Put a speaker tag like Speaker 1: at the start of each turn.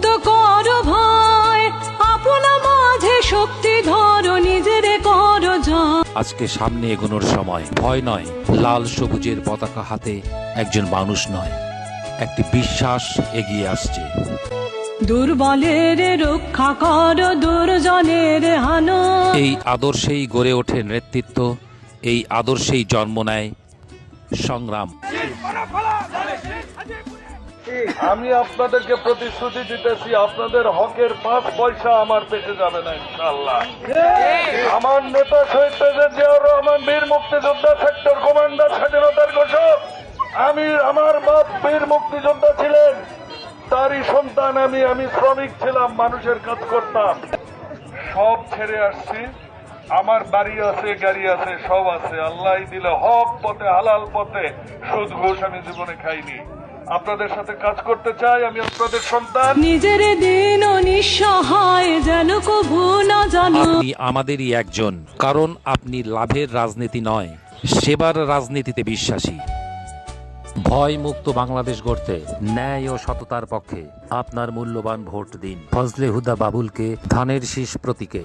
Speaker 1: মুক্ত কর ভয়, আপনা মাঝে শক্তি ধরো, নিজের কর জয়।
Speaker 2: আজকে সামনে এগোনোর সময়। ভয় নয়, লাল সবুজের পতাকা হাতে একজন মানুষ নয়, একটি বিশ্বাস এগিয়ে আসছে।
Speaker 1: দুর্বলের রক্ষা কর, দুর্জনের হানো।
Speaker 2: এই আদর্শেই গড়ে ওঠে নেতৃত্ব, এই আদর্শেই জন্ম নেয় সংগ্রাম।
Speaker 3: আমি আপনাদেরকে প্রতিশ্রুতি দিতেছি, আপনাদের হকের 5 পয়সা আমার পেটে যাবে না ইনশাআল্লাহ। আমার নেতা শহীদ প্রেসিডেন্ট জিয়াউর রহমান বীর মুক্তিযোদ্ধা, সেক্টর কমান্ডার, স্বাধীনতার ঘোষক। আমার বাপ বীর মুক্তিযোদ্ধা ছিলেন, তারই সন্তান আমি শ্রমিক ছিলাম, মানুষের কাজ করতাম। সব ছেড়ে আসছি, আমার বাড়ি আছে, গাড়ি আছে, সব আছে। আল্লাহ দিলে হক পথে, হালাল পথে, সুদ ঘুষ আমি জীবনে খাইনি। আপনাদের সাথে কাজ করতে চাই, আমি আপনাদের সন্তান।
Speaker 1: নিজের দিন ও নিঃসহায় যেন কভু না জানো।
Speaker 2: আপনি আমাদেরই একজন, কারণ আপনি লাভের রাজনীতি নয়, সেবার রাজনীতিতে বিশ্বাসী। ভয় মুক্ত বাংলাদেশ গড়তে ন্যায় ও সততার পক্ষে আপনার মূল্যবান ভোট দিন। ফজলে হুদা বাবুলকে ধানের শীষ প্রতীকে।